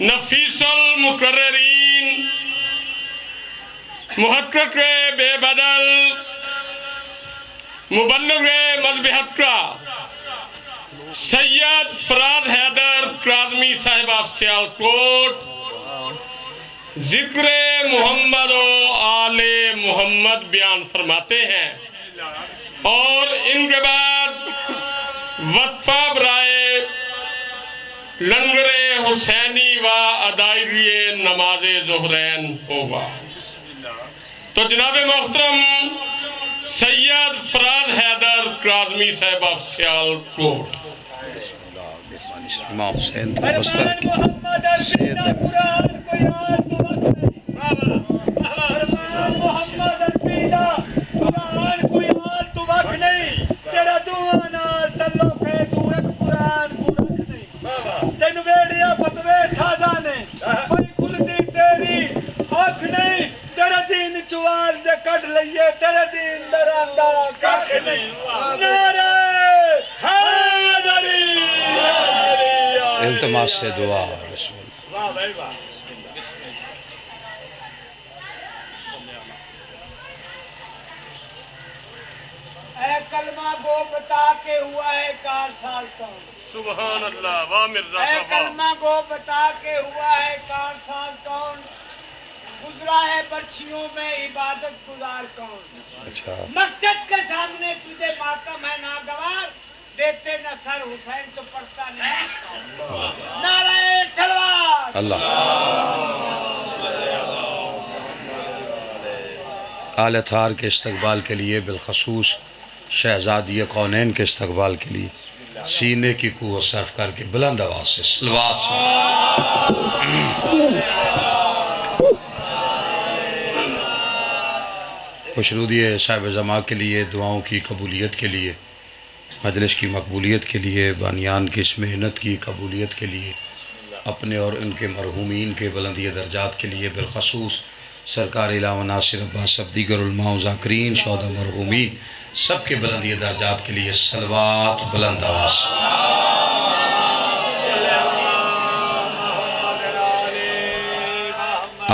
نفیس المقررین، محقق بے بدل، مبلغ مذبحت کا سید فراز حیدر کاظمی صاحب آف سیالکوٹ ذکر محمد و آل محمد بیان فرماتے ہیں، اور ان کے بعد وقفہ برائے لنگر حسینی و ادائیگی نماز ظہرین ہوگا۔ تو جناب محترم سید فراز حیدر کاظمی صاحب آف سیالکوٹ۔ امام حسین تو بستر کی سید التماس سے دعا رسول اے کلمہ گو بتا کے ہوا ہے کار سال کون؟ سبحان اللہ، واہ مرزا اے صاحب۔ کلمہ گو بتا کے ہوا ہے کار سال کون؟ گزرا ہے برچھیوں میں عبادت گزار کون؟ اچھا مسجد کے سامنے تجھے ماتم ہے ناگوار، دیتے نہ سر حسین تو پڑتا نہیں۔ نعرہ صلوات اللہ۔ آل اطہار کے استقبال کے لیے، بالخصوص شہزادی کونین کے استقبال کے لیے سینے کی قوت صرف کر کے بلند آواز سے صلوات خوشنودی صاحب زماں کے لیے، دعاؤں کی قبولیت کے لیے، مجلس کی مقبولیت کے لیے، بانیان کی اس محنت کی قبولیت کے لیے، اپنے اور ان کے مرحومین کے بلندی درجات کے لیے، بالخصوص سرکار علامہ ناصر عباس صاحب، دیگر علماء و ذاکرین، شہداء مرحومین سب کے بلندی درجات کے لیے صلوات بلند آواز۔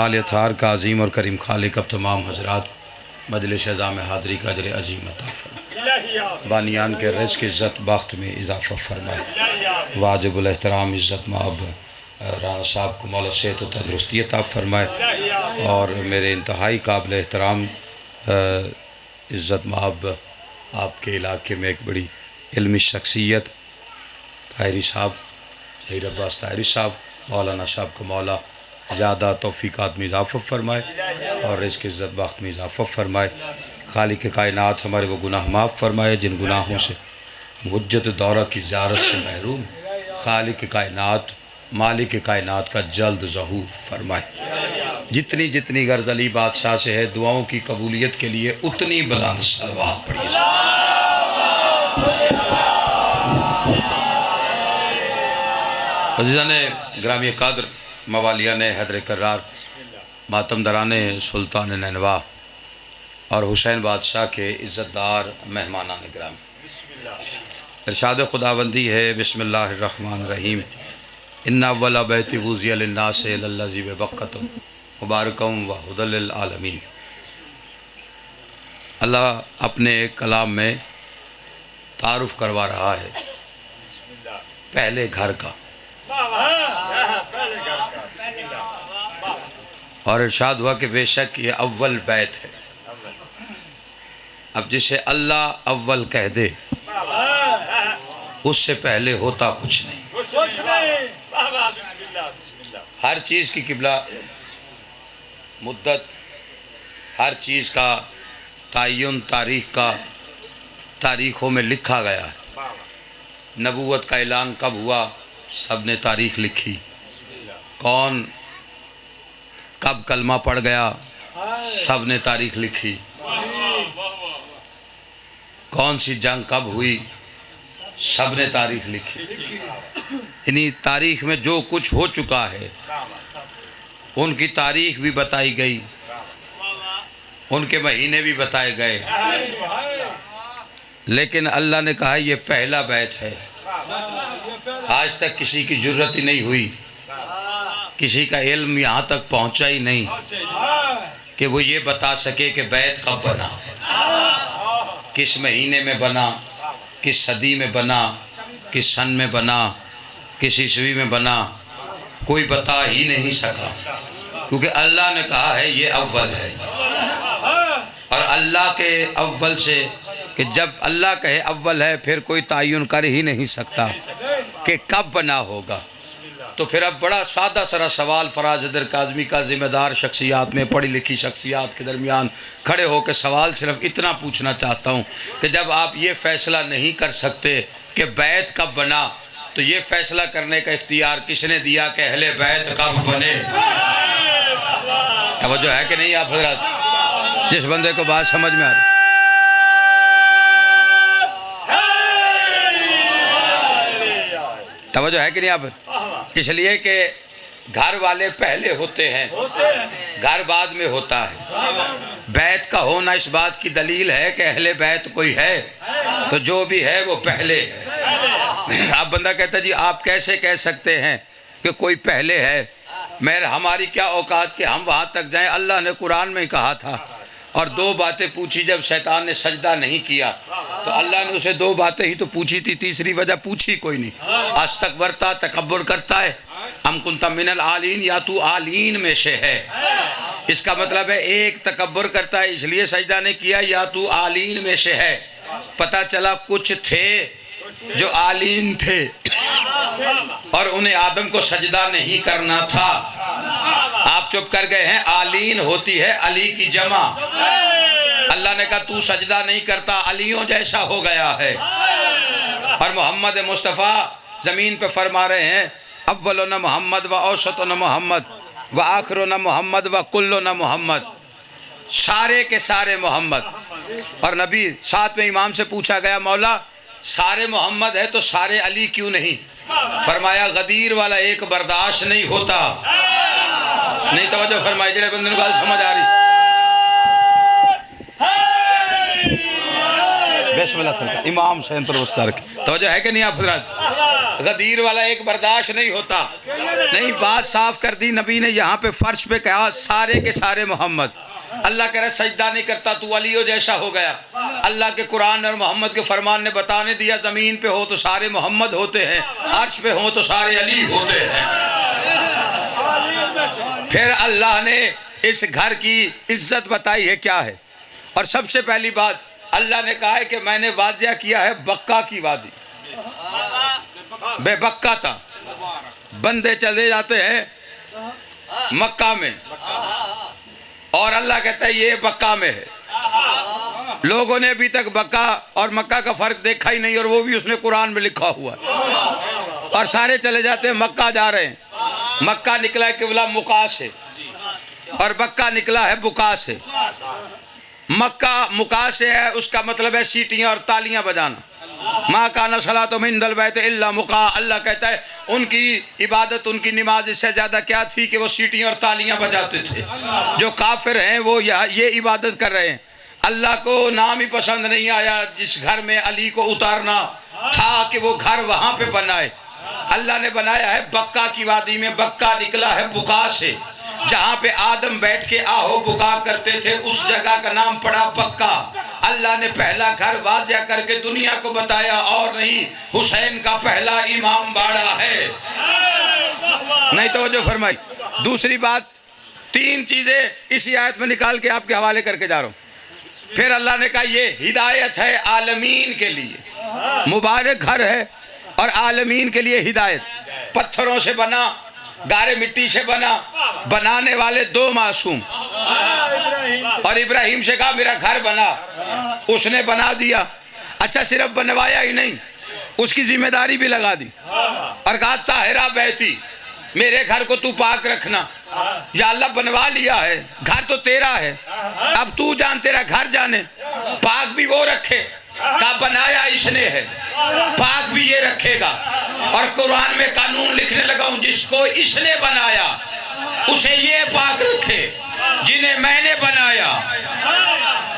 آل اطہار کا عظیم اور کریم خالق اب تمام حضرات مجلس اعظام میں حاضری کا اجر عظیم عطا فرمائے، بانیان کے رزق عزت بخت میں اضافہ فرمائے، واجب الاحترام عزت مآب رانا صاحب کو مولا صحت و تندرستی عطا فرمائے، اور میرے انتہائی قابل احترام عزت مآب آپ کے علاقے میں ایک بڑی علمی شخصیت طاہری صاحب، ظہیر عباس طاہری صاحب، مولانا صاحب کو مولا زیادہ توفیقات میں اضافہ فرمائے اور رزق عزت بخت میں اضافہ فرمائے۔ خالق کائنات ہمارے وہ گناہ معاف فرمائے جن گناہوں سے حجت دورہ کی زیارت سے محروم، خالق کائنات مالک کائنات کا جلد ظہور فرمائے۔ جتنی جتنی غرض علی بادشاہ سے ہے دعاؤں کی قبولیت کے لیے اتنی بلند صلوات پڑھیے۔ عزیزان گرامی قدر، موالیان حیدر کرار، ماتمدران سلطان نینوا اور حسین بادشاہ کے عزت دار مہمانان گرامی، ارشاد خداوندی ہے بسم اللہ الرحمن الرحیم، ان اول بیت وضع للناس للذی ببکۃ مبارکا وہدی للعالمین۔ اللہ اپنے کلام میں تعارف کروا رہا ہے پہلے گھر کا، اور ارشاد ہوا کہ بے شک یہ اول بیت ہے۔ اب جسے اللہ اول کہہ دے اس سے پہلے ہوتا کچھ نہیں۔ ہر چیز کی قبلہ مدت، ہر چیز کا تعین تاریخ کا تاریخوں میں لکھا گیا ہے۔ نبوت کا اعلان کب ہوا سب نے تاریخ لکھی، کون کب کلمہ پڑھ گیا سب نے تاریخ لکھی، کون سی جنگ کب ہوئی سب نے تاریخ لکھی۔ یعنی تاریخ میں جو کچھ ہو چکا ہے ان کی تاریخ بھی بتائی گئی، ان کے مہینے بھی بتائے گئے، لیکن اللہ نے کہا یہ پہلا بیت ہے۔ آج تک کسی کی جرت ہی نہیں ہوئی کسی کا علم یہاں تک پہنچا ہی نہیں کہ وہ یہ بتا سکے کہ بیت کب بنا، کس مہینے میں بنا، کس صدی میں بنا، کس سن میں بنا، کس عیسوی میں بنا، کوئی بتا ہی نہیں سکا، کیونکہ اللہ نے کہا ہے یہ اول ہے۔ اور اللہ کے اول سے کہ جب اللہ کہے اول ہے پھر کوئی تعین کر ہی نہیں سکتا کہ کب بنا ہوگا۔ تو پھر اب بڑا سادہ سرا سوال فراز حیدر کاظمی کا ذمہ دار شخصیات میں، پڑھی لکھی شخصیات کے درمیان کھڑے ہو کے سوال صرف اتنا پوچھنا چاہتا ہوں کہ جب آپ یہ فیصلہ نہیں کر سکتے کہ بیت کب بنا تو یہ فیصلہ کرنے کا اختیار کس نے دیا کہ اہل بیت کب بنے؟ توجہ ہے کہ نہیں آپ حضرات؟ جس بندے کو بات سمجھ میں آ رہی، توجہ ہے کہ نہیں آپ؟ اس لیے کہ گھر والے پہلے ہوتے ہیں، گھر بعد میں ہوتا ہے۔ بیت کا ہونا اس بات کی دلیل ہے کہ اہل بیت کوئی ہے تو جو بھی ہے وہ پہلے ہے۔ اب بندہ کہتا ہے جی آپ کیسے کہہ سکتے ہیں کہ کوئی پہلے ہے؟ ہماری کیا اوقات کہ ہم وہاں تک جائیں؟ اللہ نے قرآن میں کہا تھا، اور دو باتیں پوچھی جب شیطان نے سجدہ نہیں کیا تو اللہ نے اسے دو باتیں ہی تو پوچھی تھی، تیسری وجہ پوچھی کوئی نہیں۔ استکبرتا، تکبر کرتا ہے، ام کنت من العالین، یا تو عالین میں سے ہے۔ اس کا مطلب ہے ایک تکبر کرتا ہے اس لیے سجدہ نہیں کیا، یا تو عالین میں سے ہے۔ پتہ چلا کچھ تھے جو عالین تھے اور انہیں آدم کو سجدہ نہیں کرنا تھا، آپ چپ کر گئے ہیں۔ عالین ہوتی ہے علی کی جمع، اللہ نے کہا تو سجدہ نہیں کرتا، علیوں جیسا ہو گیا ہے۔ اور محمد مصطفیٰ زمین پہ فرما رہے ہیں اولنا محمد و اوسطنا محمد و آخرنا محمد و کلنا محمد، سارے کے سارے محمد۔ اور نبی ساتھ میں امام سے پوچھا گیا مولا سارے محمد ہے تو سارے علی کیوں نہیں؟ فرمایا غدیر والا ایک برداشت نہیں ہوتا۔ نہیں توجہ فرمائی جڑے بندے گل سمجھ آ رہی؟ بسم اللہ سنتا امام سین پر وسطہ رکھیں، توجہ ہے کہ نہیں آپ حضرات؟ غدیر والا ایک برداشت نہیں ہوتا۔ نہیں، بات صاف کر دی نبی نے یہاں پہ فرش پہ کہا سارے کے سارے محمد۔ اللہ کہہ رہا ہے سجدہ نہیں کرتا تو علیوں جیسا ہو گیا۔ اللہ کے قرآن اور محمد کے فرمان نے بتانے دیا زمین پہ ہو تو سارے محمد ہوتے ہیں، عرش پہ ہو تو سارے علی ہوتے ہیں۔ پھر اللہ نے اس گھر کی عزت بتائی ہے کیا ہے، اور سب سے پہلی بات اللہ نے کہا ہے کہ میں نے واضح کیا ہے بکا کی وادی، بے بکا تھا، بندے چلے جاتے ہیں مکہ میں اور اللہ کہتا ہے یہ بکا میں ہے۔ لوگوں نے ابھی تک بکا اور مکہ کا فرق دیکھا ہی نہیں، اور وہ بھی اس نے قرآن میں لکھا ہوا ہے، اور سارے چلے جاتے ہیں مکہ جا رہے ہیں۔ مکہ نکلا ہے قبلہ مکا سے اور بکا نکلا ہے بکا سے۔ مکہ مکا سے ہے، اس کا مطلب ہے سیٹیاں اور تالیاں بجانا۔ ما کان صلاتہم عند البیت الا مکا، اللہ کہتا ہے ان کی عبادت، ان کی نماز اس سے زیادہ کیا تھی کہ وہ سیٹیاں اور تالیاں بجاتے تھے۔ جو کافر ہیں وہ یہ عبادت کر رہے ہیں۔ اللہ کو نام ہی پسند نہیں آیا جس گھر میں علی کو اتارنا تھا کہ وہ گھر وہاں پہ بنائے۔ اللہ نے بنایا ہے بکا کی وادی میں، بکا نکلا ہے بکا سے، جہاں پہ آدم بیٹھ کے آہو بکا کرتے تھے اس جگہ کا نام پڑا بکا۔ اللہ نے پہلا گھر واضح کر کے دنیا کو بتایا، اور نہیں حسین کا پہلا امام باڑا ہے۔ نہیں توجہ فرمائی۔ دوسری بات، تین چیزیں اسی آیت میں نکال کے آپ کے حوالے کر کے جا رہا ہوں۔ پھر اللہ نے کہا یہ ہدایت ہے عالمین کے لیے، مبارک گھر ہے اور عالمین کے لیے ہدایت۔ پتھروں سے بنا، گارے مٹی سے بنا، بنانے والے دو معصوم، اور ابراہیم سے کہا میرا گھر بنا، اس نے بنا دیا۔ اچھا صرف بنوایا ہی نہیں، اس کی ذمہ داری بھی لگا دی اور کہا طاہرہ بیتی، میرے گھر کو تو پاک رکھنا۔ یا اللہ بنوا لیا ہے، گھر تو تیرا ہے، اب تو جان تیرا گھر جانے، پاک بھی وہ رکھے، کہا بنایا اس نے ہے، پاک بھی یہ رکھے گا۔ اور قرآن میں قانون لکھنے لگا ہوں جس کو اس نے بنایا اسے یہ پاک رکھے، جنہیں میں نے بنایا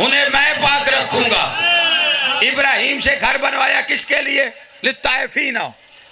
انہیں میں پاک رکھوں گا۔ ابراہیم سے گھر بنوایا کس کے لیے؟ للطائفین،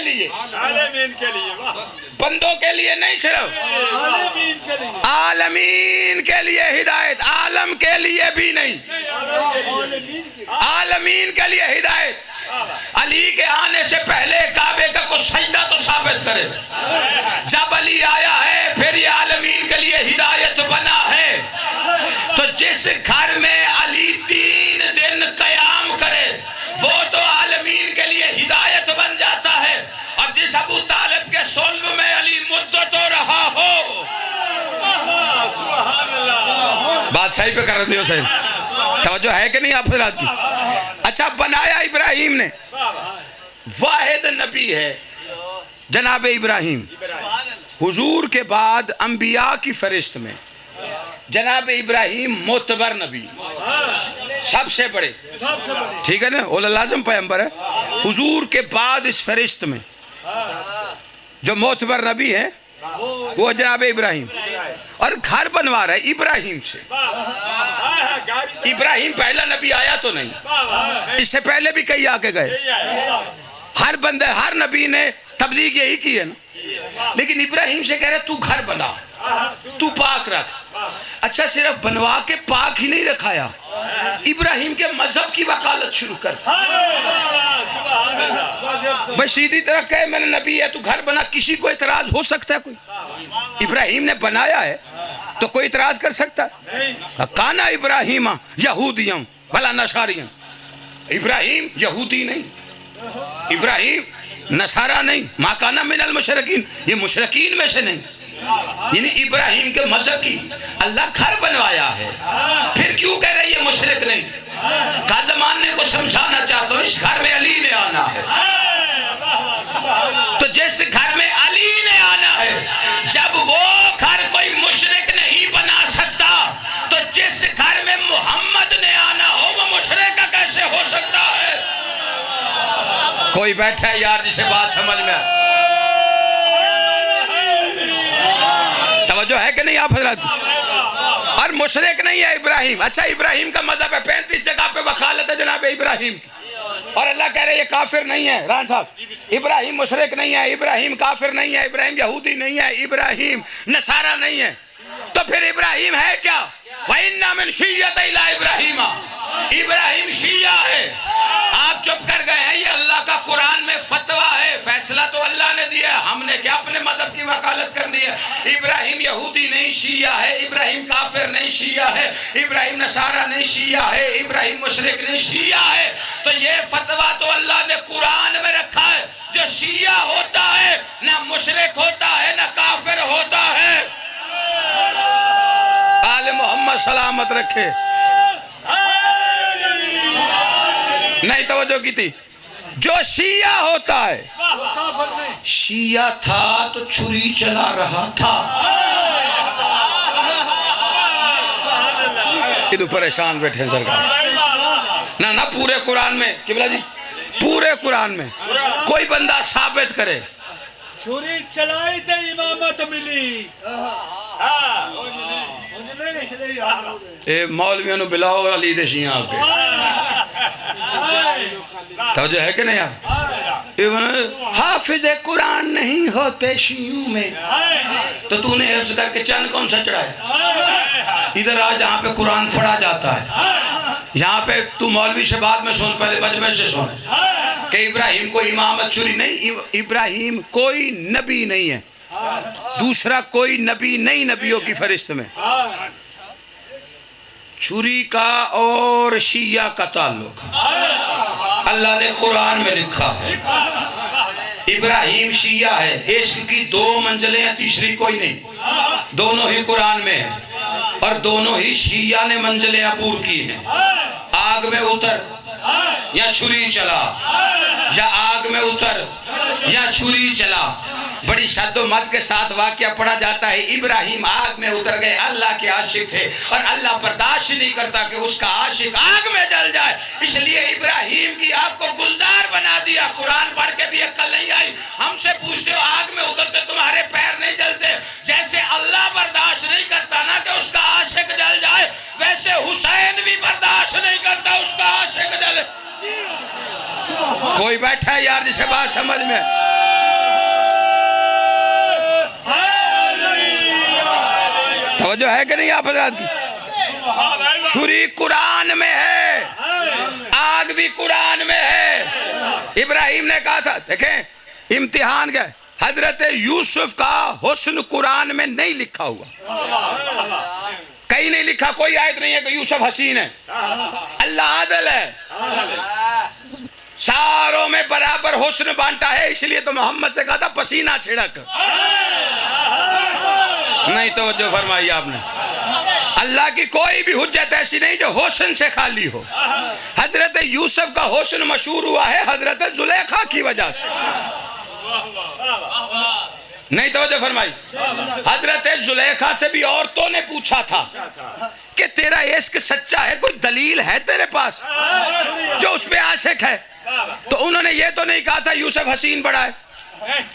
کے لیے, عالمین کے لیے, بندوں کے لیے نہیں, صرف عالمین کے لیے, عالمین کے لیے ہدایت, عالم کے لیے بھی نہیں, عالمین کے لیے ہدایت. علی کے آنے سے پہلے کعبے کا کوئی سجدہ تو ثابت کرے. جب علی آیا ہے پھر یہ عالمین کے لیے ہدایت بنا ہے. تو جس گھر میں علی 3 دن قیام کرے وہ تو عالمین کے لیے ہدایت بن جاتا ہے. اور جس ابو طالب کے صلب میں علی مدت ہو رہا ہو, بات صحیح پہ کر رہے ہو صحیح, توجہ ہے کہ نہیں آپ حضرات کی؟ اچھا, بنایا ابراہیم نے, واحد نبی ہے جناب ابراہیم. حضور کے بعد انبیاء کی فہرست میں جناب ابراہیم معتبر نبی, سب سے بڑے, ٹھیک ہے نا, اول العظم پیغمبر ہے. حضور کے بعد اس فہرست میں جو معتبر نبی ہے وہ جناب ابراہیم. اور گھر بنوا رہا ہے ابراہیم سے. ابراہیم پہلا نبی آیا تو نہیں, اس سے پہلے بھی کئی آ کے گئے. ہر بندے, ہر نبی نے تبلیغ یہی کی ہے نا, لیکن ابراہیم سے کہہ رہے تو گھر بنا, تو پاک رکھ. اچھا, صرف بنوا کے پاک ہی نہیں رکھایا, ابراہیم کے مذہب کی وکالت شروع کر. بس سیدھی طرح کہے میں نے نبی ہے تو گھر بنا, کسی کو اعتراض ہو سکتا ہے؟ کوئی ابراہیم نے بنایا ہے تو کوئی اعتراض کر سکتا ہے؟ کانا ابراہیم یہودیاں بھلا نصاریاں. ابراہیم یہودی نہیں, ابراہیم نصارہ نہیں, ما کانا من المشرکین, یہ مشرکین میں سے نہیں. یعنی ابراہیم کے مذہب کی اللہ گھر بنوایا ہے, پھر کیوں کہہ رہے یہ مشرک نہیں؟ کا زمانے کو سمجھانا چاہتا ہوں, اس گھر میں علی نے آنا ہے. تو جس گھر میں علی نے آنا ہے, جب وہ گھر کوئی مشرک نہیں بنا سکتا تو جس گھر میں محمد نے آنا ہو وہ مشرک کیسے ہو سکتا ہے؟ کوئی بیٹھا ہے یار جسے بات سمجھ میں آئے؟ توجہ ہے کہ نہیں آپ حضرات؟ اور مشرک نہیں ہے ابراہیم. اچھا, ابراہیم کا مذہب ہے, 35 جگہ پہ وکالت ہے جناب ابراہیم کی, اور اللہ کہہ رہے یہ کافر نہیں ہے. ران صاحب, ابراہیم مشرک نہیں ہے, ابراہیم کافر نہیں ہے, ابراہیم یہودی نہیں ہے, ابراہیم نصارہ نہیں ہے. تو پھر ابراہیم ہے کیا؟ وَإِنَّا مِنْ شِيَّةِ إِلَىٰ إِبْرَاهِيمَ, ابراہیم شیعہ ہے. آپ چپ کر گئے ہیں, یہ اللہ کا قرآن میں فتویٰ ہے, فیصلہ تو اللہ نے دیا ہے, ہم نے کیا اپنے مذہب کی وکالت کرنی ہے؟ ابراہیم یہودی نہیں, شیعہ ہے. ابراہیم کافر نہیں, شیعہ ہے. ابراہیم نصارہ نہیں, شیعہ ہے. ابراہیم مشرک نہیں, شیعہ ہے. تو یہ فتویٰ تو اللہ نے قرآن میں رکھا ہے. جو شیعہ ہوتا ہے نہ مشرک ہوتا ہے نہ کافر ہوتا ہے. آل محمد سلامت رکھے. نہیں توجہ کی تھی. جو شیعہ ہوتا ہے, شیعہ تھا تو چھری چلا رہا تھا. ادھر پریشان بیٹھے سرکار. نہ پورے قرآن میں قبلہ جی, پورے قرآن میں کوئی بندہ ثابت کرے چھری چلائی تے امامت ملی. اے مولویوں نے بلاؤ علی دے شیعہ آپ کے. توجہ ہے کہ نہیں آپ؟ حافظ قرآن نہیں ہوتے شیعوں میں, تو نے حفظ کر کے چند کون سا چڑھایا؟ ادھر آ جہاں پہ قرآن پڑھا جاتا ہے, یہاں پہ تو مولوی سے بعد میں سن, پہلے مجمع سے سن کہ ابراہیم کو امامت چھری نہیں. ابراہیم کوئی نبی نہیں ہے, دوسرا کوئی نبی نہیں نبیوں کی فہرست میں. چھری کا اور شیعہ کا تعلق اللہ نے قرآن میں لکھا ہے. ابراہیم شیعہ ہے, عشق کی 2 منزلیں ہیں, تیسری کوئی نہیں. دونوں ہی قرآن میں ہیں, اور دونوں ہی شیعہ نے منزلیں عبور کی ہیں. آگ میں اتر یا چھری چلا, یا آگ میں اتر یا چھری چلا. بڑی شد و مت کے ساتھ واقعہ پڑھا جاتا ہے. ابراہیم آگ میں اتر گئے, اللہ کے عاشق تھے, اور اللہ برداشت نہیں کرتا کہ اس کا عاشق آگ میں جل جائے, اس لیے ابراہیم کی آگ کو گلزار بنا دیا. قرآن پڑھ کے بھی عقل نہیں آئی. ہم سے پوچھتے ہو آگ میں اترتے تمہارے پیر نہیں جلتے؟ جیسے اللہ برداشت نہیں کرتا نا کہ اس کا عاشق جل جائے, ویسے حسین بھی برداشت نہیں کرتا اس کا عاشق جل. کوئی بیٹھا ہے یار جسے بات سمجھ میں؟ توجہ ہے کہ نہیں آپ حضرات کی؟ چھری قرآن میں ہے، آگ بھی قرآن میں ہے۔ ابراہیم نے کہا تھا، دیکھیں امتحان کیا ہے، حضرت یوسف کا حسن قرآن میں نہیں لکھا ہوا، کہیں نہیں لکھا، کوئی آیت نہیں ہے کہ یوسف حسین ہے۔ اللہ عادل ہے، ساروں میں برابر حسن بانٹا ہے، اس لیے تو محمد سے کہا تھا پسینہ چھڑک۔ نہیں توجہ فرمائی آپ نے، اللہ کی کوئی بھی حجت ایسی نہیں جو حسن سے خالی ہو۔ حضرت یوسف کا حسن مشہور ہوا ہے حضرت زلیخا کی وجہ سے، نہیں توجہ فرمائی۔ حضرت زلیخا سے بھی عورتوں نے پوچھا تھا کہ تیرا عشق سچا ہے، کوئی دلیل ہے تیرے پاس جو اس پہ عاشق ہے؟ تو انہوں نے یہ تو نہیں کہا تھا یوسف حسین بڑا ہے،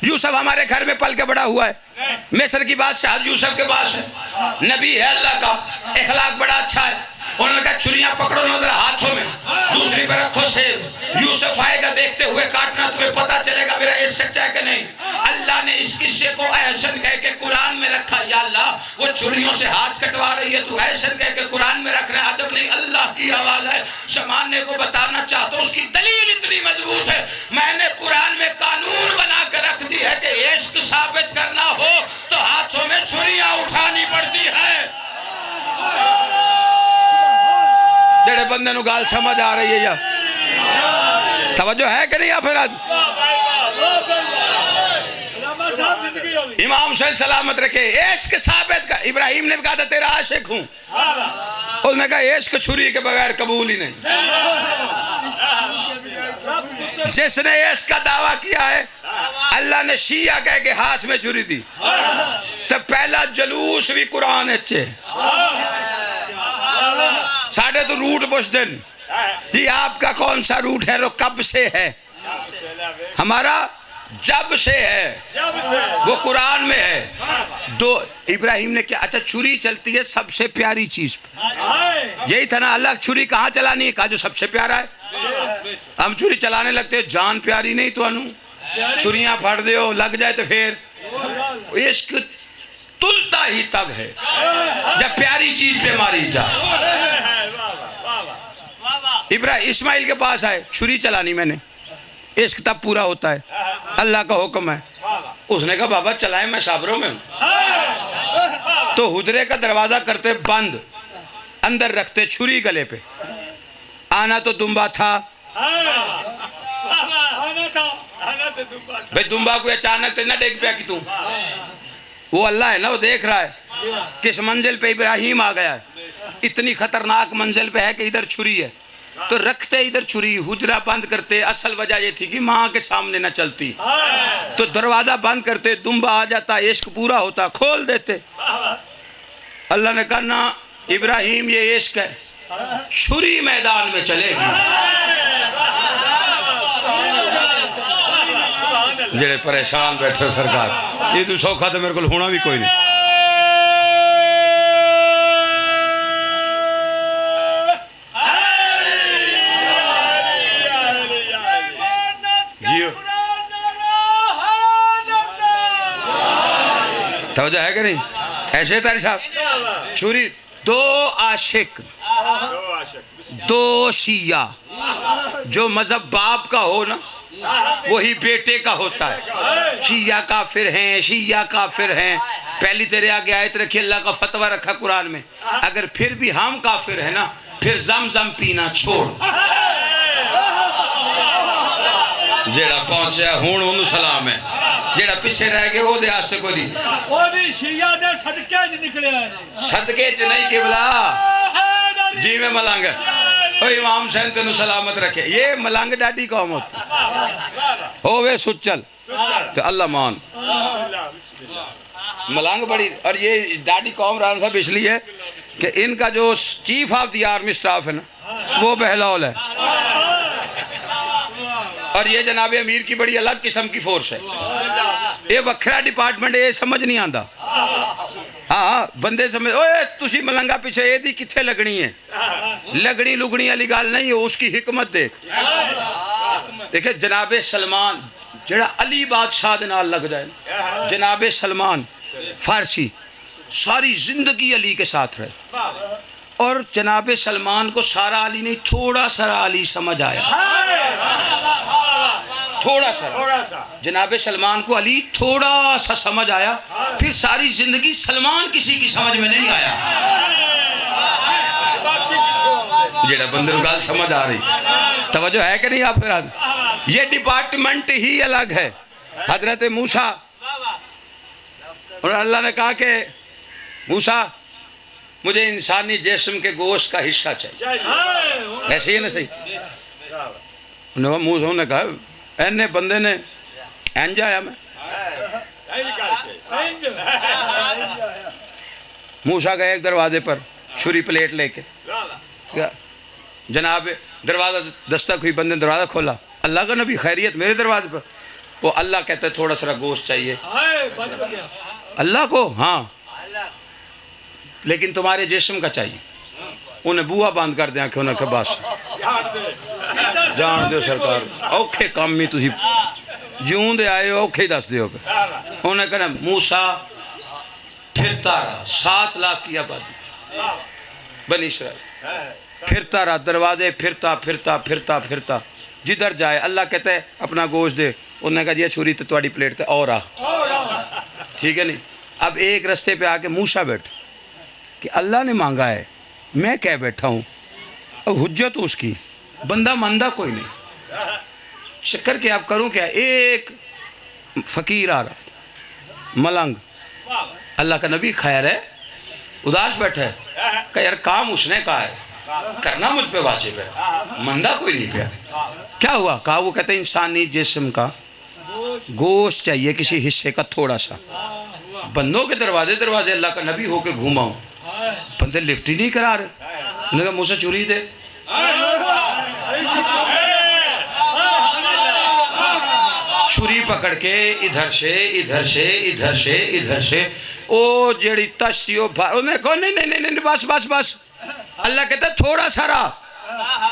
یوسف ہمارے گھر میں پل کے بڑا ہوا ہے، مصر کی بادشاہ یوسف کے پاس ہے، نبی ہے اللہ کا، اخلاق بڑا اچھا ہے۔ انہوں نے کہا چھریاں پکڑو نظر ہاتھوں میں، دوسری پر رکھو سیب، یوسف آئے گا دیکھتے ہوئے کاٹنا، تمہیں پتہ چلے گا میرا عشق سچا ہے کہ نہیں۔ اللہ نے اس قصے کو احسن کہہ کے قرآن میں رکھا۔ یا اللہ وہ چھریوں سے ہاتھ کٹوا رہی ہے، تو احسن کہہ کے قرآن میں رکھ رہے ہیں، ادب نہیں، اللہ کی آواز ہے۔ زمانے کو بتانا چاہتا ہوں اس کی دلیل اتنی مضبوط ہے، میں نے قرآن میں قانون بنا کر رکھ دی ہے کہ عشق ثابت کرنا ہو تو ہاتھوں میں چھریاں اٹھانی پڑتی ہے۔ جڑے بندے نو گال سمجھ آ رہی ہے یا توجہ ہے کہ نہیں آپ حضرات؟ امام حسین سلامت رکھے، عشق ثابت کا، ابراہیم نے کہا تھا تیرا عاشق ہوں، اس نے کہا عشق چھری کے بغیر قبول ہی نہیں۔ جس نے عشق کا دعویٰ کیا ہے اللہ نے شیعہ کہہ کے ہاتھ میں چھری دی، تو پہلا جلوس بھی قرآن اچھے ساڑھے تو روٹ پوچھ دن جی آپ کا کون سا روٹ ہے، وہ کب سے ہے؟ ہمارا جب سے ہے، وہ قرآن میں ہے۔ دو ابراہیم نے کیا، اچھا چھری چلتی ہے سب سے پیاری چیز پہ، یہی تھا نا، اللہ چھری کہاں چلانی ہے، کہا جو سب سے پیارا ہے۔ ہم چھری چلانے لگتے ہیں، جان پیاری نہیں تو انو چھریاں پھڑ دے ہو لگ جائے تو پھر عشق تلتا ہی تب ہے جب پیاری چیز پہ ماری جائے۔ اسماعیل کے پاس آئے، چھری چلانی میں نے، عشق تب پورا ہوتا ہے، اللہ کا حکم ہے۔ اس نے کہا بابا چلائیں، میں صابروں میں ہوں۔ تو حجرے کا دروازہ کرتے بند، اندر رکھتے چھری گلے پہ، آنا تو دمبا تھا بھئی، دمبا کوئی اچانک تے نہ ڈیگ پیا کہ تم، وہ اللہ ہے نا، وہ دیکھ رہا ہے کس منزل پہ ابراہیم آ گیا ہے، اتنی خطرناک منزل پہ ہے کہ ادھر چھری ہے، تو رکھتے ادھر چھری، حجرہ بند کرتے۔ اصل وجہ یہ تھی کہ ماں کے سامنے نہ چلتی، تو دروازہ بند کرتے، دمبا آ جاتا، عشق پورا ہوتا، کھول دیتے۔ اللہ نے کہا نا ابراہیم یہ عشق ہے، چھری میدان میں چلے گی۔ جڑے پریشان بیٹھے سرکار، یہ تو سوکھا تو میرے کو ہونا بھی کوئی نہیں۔ توجہ ہے کہ نہیں؟ ایسے تاری صاحب، چھری دو عاشق، دو شیعہ، جو مذہب باپ کا ہو نا وہی بیٹے کا ہوتا ہے۔ شیعہ کافر ہیں، شیعہ کافر ہیں، پہلی تیرے آگے آیت رکھی، اللہ کا فتوہ رکھا قرآن میں، اگر پھر بھی ہم کافر ہیں نا پھر زمزم پینا چھوڑ۔ جیڑا پہنچے ہون انہوں سلام ہے، جیڑا پیچھے رہ گئے وہ دے آستے کو دی، وہ بھی شیعہ دے صدقے چ نکلے ہیں، صدقے چ نہیں قبلہ جی میں ملانگ ہے۔ او امام حسین تینوں سلامت رکھے، یہ ملانگ ڈاڈی قوم ہوتا ہووے سچل تو اللہ مان ملانگ بڑی، اور یہ ڈاڈی قوم رانا صاحب اس لیے کہ ان کا جو chief of the army staff ہے نا وہ بہلول ہے، اور یہ جناب امیر کی بڑی الگ قسم کی فورس ہے، یہ وکھرا ڈپارٹمنٹ، یہ سمجھ نہیں آندا۔ ہاں بندے سمجھ، اوے تسی ملنگا پیچھے یہ دی کتھے لگنی ہے، لگنی لگنی علی گال نہیں ہے، اس کی حکمت دیکھ۔ دیکھیں جناب سلمان جڑا علی بادشاہ دے نال لگ جائے، جناب سلمان فارسی ساری زندگی علی کے ساتھ رہے، اور جناب سلمان کو سارا علی نہیں، تھوڑا سا علی سمجھ آیا، تھوڑا سا جناب سلمان کو علی تھوڑا سا سمجھ آیا، پھر ساری زندگی سلمان کسی کی سمجھ میں نہیں آیا۔ جڑا بندر گال سمجھ آ رہی، توجہ ہے کہ نہیں آپ حضرات؟ یہ ڈپارٹمنٹ ہی الگ ہے۔ حضرت موسیٰ، اور اللہ نے کہا کہ موسیٰ مجھے انسانی جسم کے گوشت کا حصہ چاہیے، ایسے ہی نا صحیح؟ موسیٰ نے کہا اینے بندے نے اینج آیا میں، موسیٰ گئے ایک دروازے پر چھری پلیٹ لے کے، جناب دروازہ دستک ہوئی، بندے نے دروازہ کھولا، اللہ کا نبی خیریت میرے دروازے پر؟ وہ اللہ کہتا ہے تھوڑا سا گوشت چاہیے اللہ کو، ہاں لیکن تمہارے جسم کا چاہیے۔ انہیں بوہا بند کر دیا کہ انہیں کہ بس جان دیو سرکار، اوکھے کام میں تُسی جون دے آئے اوکھے ہی دس دیو پہ۔ انہیں کہنا موسیٰ پھرتا رہا، 7 لاکھ کی آبادی تھی بنی اسرائیل، پھرتا رہا دروازے، پھرتا جدھر جائے اللہ کہتا ہے اپنا گوشت دے، انہوں نے کہا یہ چھری تو تواڈی پلیٹ تے اور آ، ٹھیک ہے نہیں؟ اب ایک رستے پہ آ کے موسیٰ بیٹھ کہ اللہ نے مانگا ہے، میں کہہ بیٹھا ہوں، اب حجت اس کی، بندہ ماندہ کوئی نہیں، شکر کہ آپ کروں کیا؟ ایک فقیر آ رہا ملنگ، اللہ کا نبی خیر ہے، اداس بیٹھا ہے، کہ یار کام اس نے کہا ہے کرنا مجھ پہ واجب ہے، مندہ کوئی نہیں پیا، کیا ہوا؟ کہا وہ کہتے ہیں انسانی جسم کا گوشت چاہیے کسی حصے کا تھوڑا سا۔ بندوں کے دروازے اللہ کا نبی ہو کے گھوما ہوں، بندے لفٹ ہی نہیں کرا رہے، انہوں نے کہا موسیٰ چوری دے، چھری پکڑ کے ادھر سے او جیڑی تشتیو انہوں نے کہا نہیں بس اللہ کہتا ہے تھوڑا سا رہا،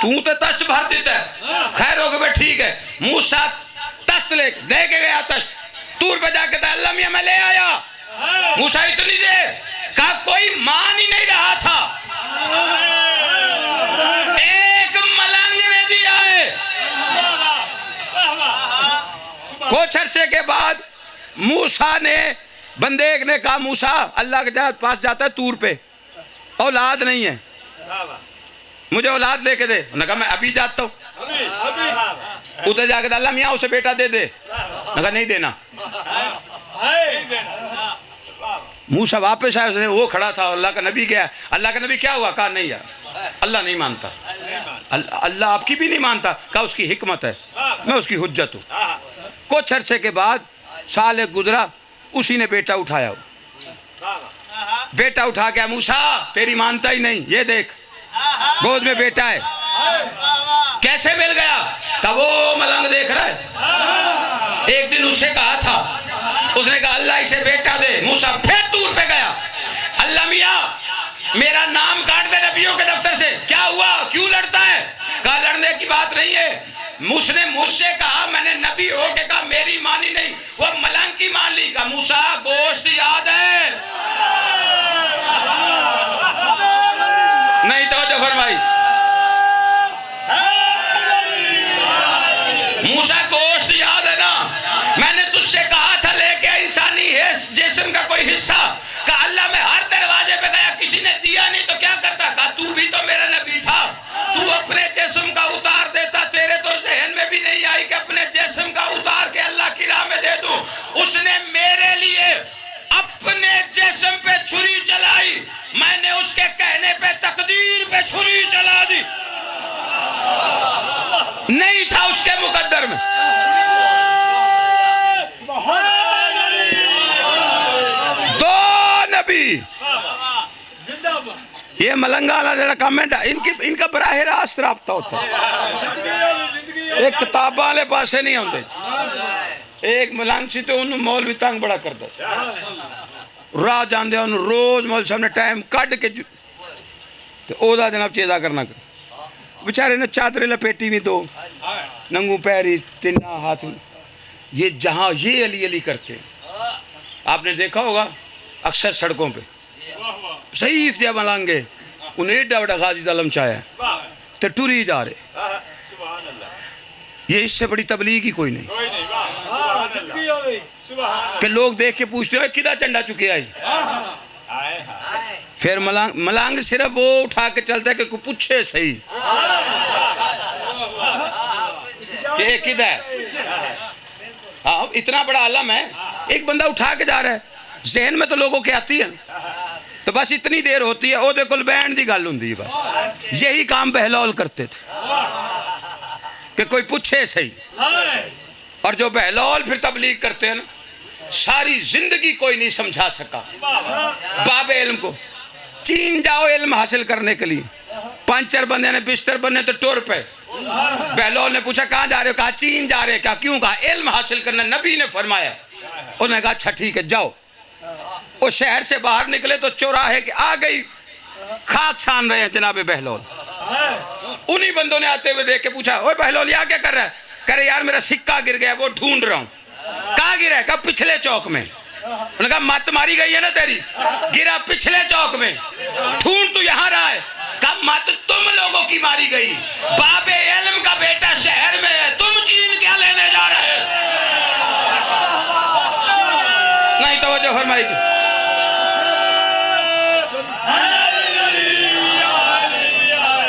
تو تے تشت بھر دیتا ہے، خیر ہو گئے ٹھیک ہے۔ موسیٰ تشت لے دے کے گیا، تشت تور پہ جا کے کہتا اللہ میاں میں لے آیا، موسیٰ اتنی دیر کہا کوئی مان ہی نہیں رہا تھا، ایک ملنگ نے دیا ہے۔ کچھ عرصے کے بعد موسیٰ نے بندے ایک نے کہا موسیٰ اللہ کے پاس جاتا ہے تور پہ، اولاد نہیں ہے، مجھے اولاد لے کے دے، انہوں نے کہا میں ابھی جاتا ہوں، ادھر جا کے اللہ میاں اسے بیٹا دے دے، انہوں نے کہا نہیں دینا۔ موسیٰ واپس آئے، اس نے وہ کھڑا تھا، اللہ کا نبی گیا، اللہ کا نبی کیا ہوا؟ کہا نہیں یار اللہ نہیں مانتا، اللہ آپ کی بھی نہیں مانتا، کہا اس کی حکمت ہے، میں اس کی حجت ہوں۔ کچھ عرصے کے بعد سال ایک گزرا، اسی نے بیٹا اٹھایا، بیٹا اٹھا کے موسیٰ تیری مانتا ہی نہیں، یہ دیکھ گود میں بیٹا ہے، کیسے مل گیا؟ کہا وہ ملنگ دیکھ رہا ہے، ایک دن اس سے کہا تھا، اس نے کہا اللہ اسے بیٹا دے۔ موسیٰ پھر طور پہ گیا، اللہ میاں میرا نام کاٹ دے نبیوں کے دفتر سے، کیا ہوا کیوں لڑتا ہے؟ کہا لڑنے کی بات نہیں ہے، اس نے مجھ سے کہا، میں نے نبی ہو کے کہا میری مانی نہیں، وہ ملنگ کی مان لی۔ کہا موسیٰ گوشت یاد ہے؟ نہیں توجہ فرمائی، موسیٰ گوشت یاد ہے نا؟ میں نے تجھ سے کہا تھا لے کے انسانی جسم کا کوئی حصہ، کہا اللہ میں ہر دروازے پہ گیا کسی نے دیا نہیں تو کیا کرتا؟ کہا تو بھی تو میرا نبی تھا، تو اپنے جسم کا اتار دیتا، تیرے تو ذہن میں بھی نہیں آئی کہ اپنے جسم کا اتار کے اللہ کی راہ میں دے دوں۔ اس نے میرے لیے اپنے جسم پہ چھری چلائی، میں نے اس کے کہنے پہ تقدیر پہ چھری چلا دی، نہیں تھا اس کے مقدر میں۔ دو نبی، یہ ملنگانہ جڑا کامنٹ ان کا براہ راست رابطہ ہوتا ہے، ایک کتاب والے پاسے نہیں ہوتے، ایک ملنگ سی تو انہوں مولوی تنگ بڑا کرتا راہ جاندے انہوں روز مولوی صاحب نے ٹائم کٹ کے تو او دا جناب چیزہ کرنا کر بچارے نے چادریں لپیٹی میں دو ننگو پیری تنہ ہاتھ میں، یہ جہاں یہ علی علی کرتے آپ نے دیکھا ہوگا اکثر سڑکوں پہ ضعیف جہ ملانگے انہیں ایڈا وڈا غازی دا لمچایا تے ٹوری جا رہے. یہ اس سے بڑی تبلیغ ہی کوئی نہیں کہ لوگ دیکھ کے پوچھتے ہو کدھا چنڈا چکے آئی. پھر ملانگ صرف وہ اٹھا کے چلتا ہے کہ کوئی پوچھے صحیح کہ یہ کدھا ہے. ہاں اتنا بڑا عالم ہے, ایک بندہ اٹھا کے جا رہا ہے, ذہن میں تو لوگوں کے آتی ہے تو بس اتنی دیر ہوتی ہے او دے کل بینڈ دی گل ہوندی ہے. بس یہی کام بہلول کرتے تھے کہ کوئی پوچھے صحیح. اور جو بہلول پھر تبلیغ کرتے ہیں نا, ساری زندگی کوئی نہیں سمجھا سکا باب علم کو. چین جاؤ علم حاصل کرنے کے لیے, پانچر بندے نے بستر بندے تو ٹور پہ. بہلول نے پوچھا کہاں جا رہے ہو, کہا چین جا رہے. کہا کیوں, کہا علم حاصل کرنا نبی نے فرمایا. انہوں نے کہا اچھا ٹھیک ہے جاؤ. وہ شہر سے باہر نکلے تو چوراہے کہ آ گئی خاک چھان رہے ہیں جناب بہلول. انہی بندوں نے آتے ہوئے دیکھ کے پوچھا اوے بہلول یہاں کیا کر رہا ہے. کہہ رہے یار میرا سکہ گر گیا وہ ڈھونڈ رہا ہوں. کہاں گرا ہے, کہا پچھلے چوک میں. انہوں نے کہا مت ماری گئی ہے نا تیری, گرا پچھلے چوک میں, ڈھونڈ تو یہاں رہا ہے. کہا مت تم لوگوں کی ماری گئی, باب علم کا بیٹا شہر میں ہے, تم چین کیا لینے جا رہے. نہیں توجہ فرمائی کی.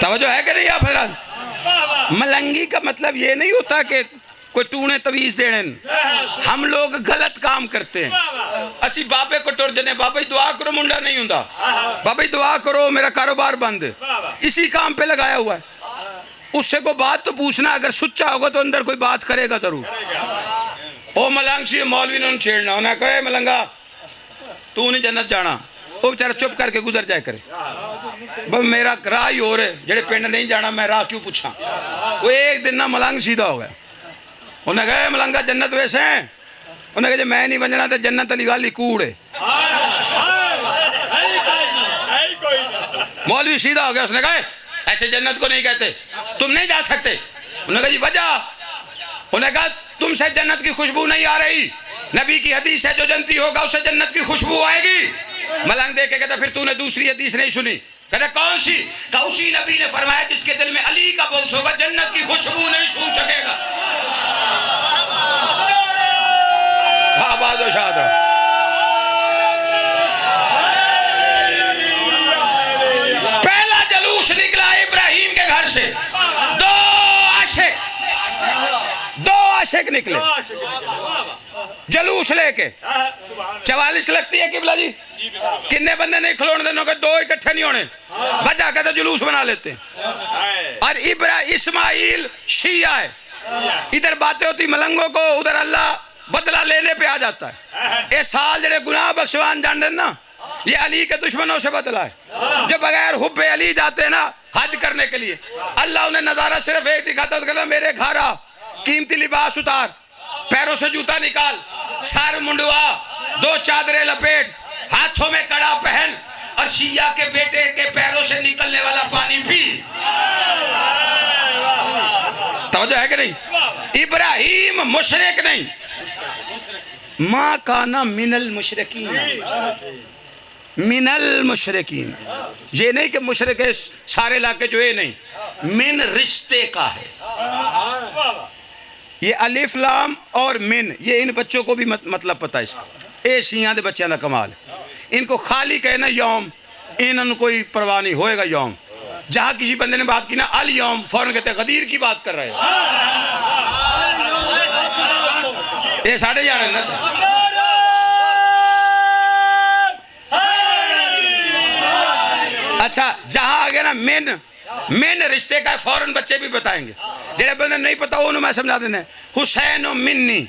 توجہ ہے کہ نہیں آپ حضرات. ملنگی کا مطلب یہ نہیں ہوتا کہ کوئی ٹونے تویز دینے. ہم لوگ غلط کام کرتے ہیں. اسی بابے کو ٹور جنے بابا دعا کرو منڈا نہیں ہوندا, بابا دعا کرو میرا کاروبار بند, اسی کام پہ لگایا ہوا ہے. اس سے کوئی بات تو پوچھنا, اگر سچا ہوگا تو اندر کوئی بات کرے گا ضرور. او ملنگ سی مولوی نے چھیڑنا, انہیں کہے ملنگا تو نہیں جنت جانا. وہ بیچارہ چپ کر کے گزر جائے کرے. بس میرا راہ ہی ہو رہے, جڑے پنڈ نہیں جانا میں راہ کیوں پوچھا. وہ ایک دن نہ ملنگ سیدھا ہو گیا. انہیں کہا ملنگا جنت ویسے ہیں. انہیں کہا جی میں نہیں بنجنا تو جنت علی گالی کوڑے. مولوی سیدھا ہو گیا. اس نے کہا ایسے جنت کو نہیں کہتے, تم نہیں جا سکتے. انہیں کہا جی وجہ. انہیں کہا تم سے جنت کی خوشبو نہیں آ رہی, نبی کی حدیث ہے جو جنتی ہوگا اسے جنت کی خوشبو آئے گی. ملنگ دیکھ کے کہتا پھر تو نے دوسری حدیث نہیں سنی. کہتا کون سی. کہا اسی نبی نے فرمایا جس کے دل میں علی کا بغض ہوگا جنت کی خوشبو نہیں سن سکے گا. آباد و شاد رہو. پہلا جلوس نکلا ابراہیم کے گھر سے, دو عاشق نکلے جلوس لے کے. 44 لگتی ہے قبلہ جی, کتنے بندے نہیں کھلونے دینے کہ 2 اکٹھے نہیں ہونے, وجہ کہتے جلوس بنا لیتے ہیں. اور اسماعیل شیعہ ہے, ادھر باتیں ہوتی ملنگوں کو, ادھر اللہ بدلہ لینے پہ آ جاتا ہے. اس سال جڑے گناہ بخشوان جان دیں نا, یہ علی کے دشمنوں سے بدلہ ہے. جو بغیر حب علی جاتے ہیں نا حج کرنے کے لیے, اللہ انہیں نظارہ صرف ایک دکھاتا ہے, کہتا میرے گھر آ, قیمتی لباس اتار, پیروں سے جوتا نکال, سر منڈوا, 2 چادریں لپیٹ, ہاتھوں میں کڑا پہن, اور شیعہ کے بیٹے کے پیروں سے نکلنے والا پانی پی. توجہ ہے کہ نہیں. ابراہیم مشرک نہیں, ما کانا من المشرکین, من المشرکین. یہ نہیں کہ مشرک ہے سارے علاقے جو ہے, نہیں, من رشتے کا ہے. یہ الف لام اور من, یہ ان بچوں کو بھی مطلب پتا ہے اس کا. اے شیعہ دے بچیاں دا کمال ہے, ان کو خالی کہنا یوم, انہوں کوئی پرواہ نہیں ہوئے گا یوم. جہاں کسی بندے نے بات کی نا الیوم, فوراں کہتے ہیں غدیر کی بات کر رہے ہیں. یہ ساڑھے جانے نا سر. اچھا جہاں آگے نا من رشتے کا ہے, فوراں بچے بھی بتائیں گے. جنہیں بندے نہیں پتا انہوں میں سمجھا دینا ہے. حسین منی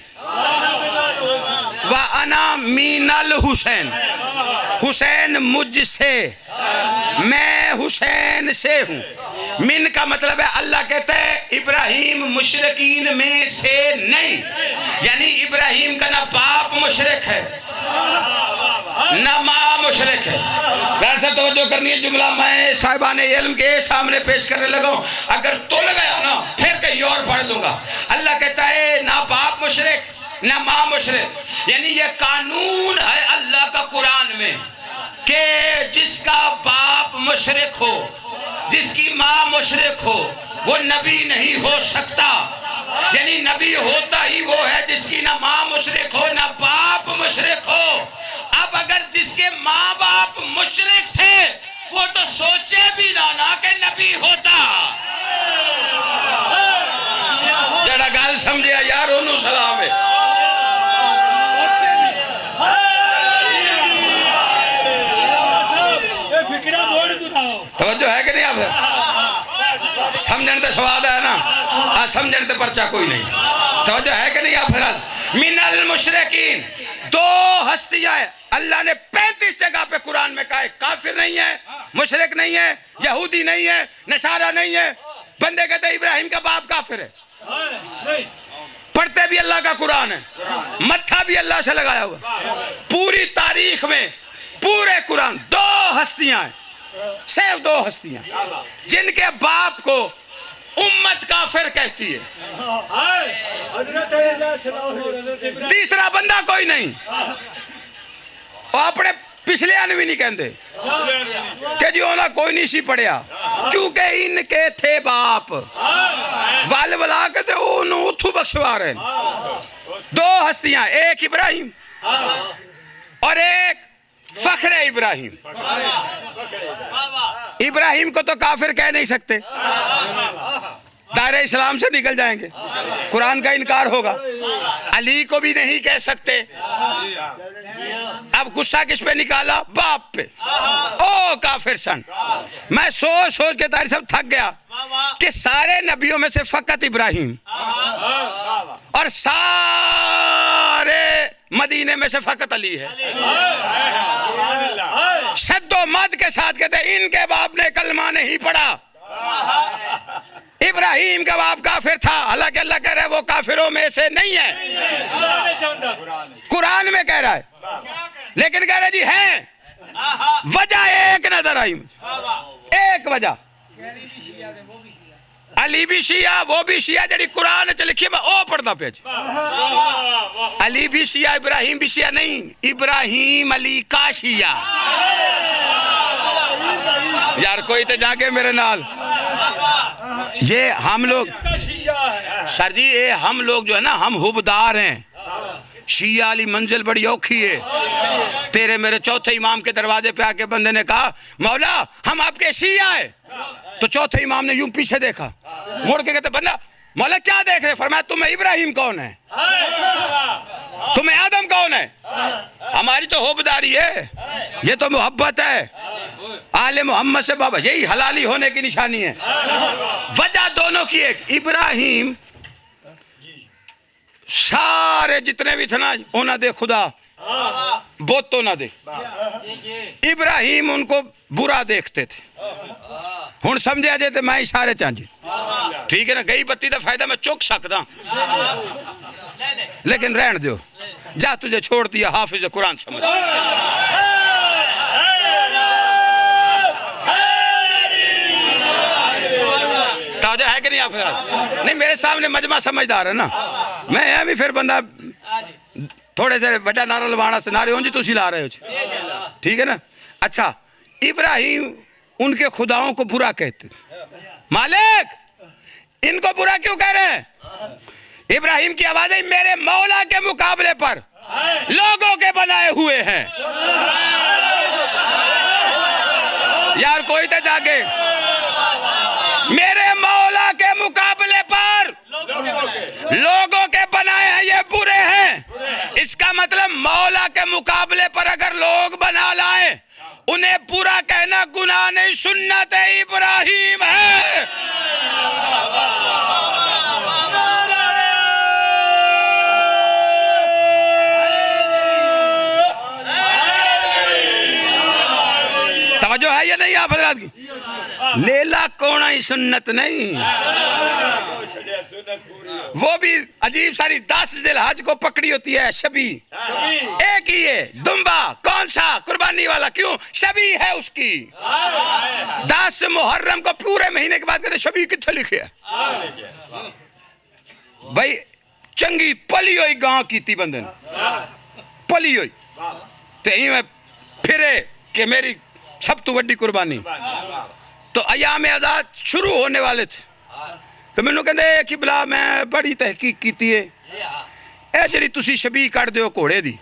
وَأَنَا مِنَ الْحُسین, حسین مجھ سے, میں حسین سے ہوں. من کا مطلب ہے اللہ کہتا ہے ابراہیم مشرکین میں سے نہیں, یعنی ابراہیم کا نہ باپ مشرک ہے نہ ماں مشرک ہے. غیر سے توجہ کرنی ہے, جملہ میں صاحبان علم کے سامنے پیش کرنے لگا ہوں, اگر تل گیا نا پھر کہیں اور پڑھ دوں گا. اللہ کہتا ہے نہ باپ مشرک نہ ماں مشرک, یعنی یہ قانون ہے اللہ کا قرآن میں. کہ جس کا باپ مشرک ہو، جس کی ماں مشرک ہو، وہ نبی نہیں ہو سکتا. یعنی نبی ہوتا ہی وہ ہے جس کی نہ ماں مشرک ہو نہ باپ مشرک ہو. اب اگر جس کے ماں باپ مشرک تھے وہ تو سوچے بھی نہ کہ نبی ہوتا. جڑا گل سمجھیا یار انہوں سلام ہے. توجہ ہے کہ نہیں؟ آپ سمجھن تے سواد ہے نا، سمجھن تے پرچہ کوئی نہیں. توجہ ہے کہ نہیں؟ آپ من المشرکین، دو ہستیاں ہیں. اللہ نے 35 جگہ پہ قرآن میں کہا ہے کافر نہیں ہے، مشرک نہیں ہے، یہودی نہیں ہے، نصارہ نہیں ہے. بندے کہتے ہیں ابراہیم کا باپ کافر ہے، پڑھتے بھی اللہ کا قرآن ہے، متھا بھی اللہ سے لگایا ہوا. پوری تاریخ میں پورے قرآن دو ہستیاں ہیں، صرف دو ہستیاں جن کے باپ کو امت کافر کہتی ہے. تیسرا بندہ کوئی نہیں. وہ اپنے پچھلے آنے بھی نہیں کہندے کہ جی انہاں کوئی نہیں سی پڑھیا، کیونکہ ان کے تھے باپ ولا کے انہوں اتھو بخشوا رہے ہیں. دو ہستیاں، ایک ابراہیم اور ایک فخر ابراہیم. ابراہیم کو تو کافر کہہ نہیں سکتے، دائرہ اسلام سے نکل جائیں گے، قرآن کا انکار ہوگا. علی کو بھی نہیں کہہ سکتے. اب غصہ کس پہ نکالا؟ باپ پہ. او کافر سن. میں سوچ سوچ کے تاریخ سب تھک گیا کہ سارے نبیوں میں سے فقط ابراہیم اور سارے مدینے میں سے فقط علی ہے. شد و مد کے ساتھ کہتے ہیں ان کے باپ نے کلمہ نہیں پڑھا. ابراہیم کا باپ کافر تھا، حالانکہ اللہ کہہ رہا ہے وہ کافروں میں سے نہیں ہے. قرآن میں کہہ رہا ہے، لیکن کہہ رہا ہے جی ہے. وجہ ایک نظر آئی، ایک وجہ. علی بھی شیعہ، وہ بھی شیعہ. جڑی قرآن چ لکھی میں او پڑھدا پیا جی. علی بھی شیعہ، ابراہیم بھی شیعہ نہیں، ابراہیم علی کا شیعہ. یار کوئی تے جا کے میرے نال. یہ ہم لوگ سر جی، یہ ہم لوگ جو ہے نا ہم حبدار ہیں. شیعہ علی منزل بڑی اوکھی ہے. تیرے میرے چوتھے امام کے دروازے پہ آ کے بندے نے کہا مولا ہم آپ کے شیعہ ہیں. تو چوتھے امام نے یوں پیچھے دیکھا، مڑ کے کہتے بندہ مولا کیا دیکھ رہے؟ فرمایا تمہیں ابراہیم کون ہے، تمہیں آدم کون ہے؟ ہماری تو حبداری ہے، یہ تو محبت ہے. آل محمد سے بابا یہی حلالی ہونے کی نشانی ہے. وجہ دونوں کی ایک. ابراہیم سارے جتنے بھی تھے نا انہاں دے خدا بت تو نہ دے. ابراہیم ان کو برا دیکھتے تھے. ہن سمجھا جائے تو میں اشارے چاہجی ٹھیک ہے نا. گئی بتی دا فائدہ میں چک سکتا لیکن رہن دیو. جا تجھے چھوڑ دیا حافظ قرآن سمجھ. توجہ ہے کہ نہیں؟ آپ نہیں میرے سامنے مجمع سمجھدار ہے نا. میں بھی پھر بندہ تھوڑے سے بڑا نعرہ لوانا سے نعرے ہوں جی تسی لا رہے ہو جی. ٹھیک ہے نا. اچھا ابراہیم ان کے خداؤں کو برا کہتے. مالک ان کو برا کیوں کہہ رہے ہیں؟ ابراہیم کی آوازیں میرے مولا کے مقابلے پر لوگوں کے بنائے ہوئے ہیں. یار کوئی تو جاگے. میرے مولا کے مقابلے پر لوگوں کے بنائے ہیں، یہ برے ہیں. اس کا مطلب مولا کے مقابلے پر اگر لوگ بنا لائیں انہیں برا کہنا گناہ نہیں، سنت ابراہیم ہے. توجہ ہے یا نہیں آپ حضرات کی؟ لیلا کونا ہی سنت نہیں. وہ بھی عجیب ساری 10 ذی الحج کو پکڑی ہوتی ہے شبی. ایک ہی ہے دمبا. کون سا؟ قربانی والا. کیوں؟ شبی ہے اس کی. 10 محرم کو پورے مہینے کے بعد کہتے شبی کتھے لکھے ہے بھائی. چنگی پلی ہوئی گاں کی تھی بندے نے، پلی ہوئی تو ہی میں پھرے کہ میری سب تو وڈی قربانی تو ایام آزاد شروع ہونے والے تھے تو میں نے کہا کہ بلا میں بڑی تحقیق کیتی ہے اے جڑی تسی شبیہ کر دیو گھوڑے دی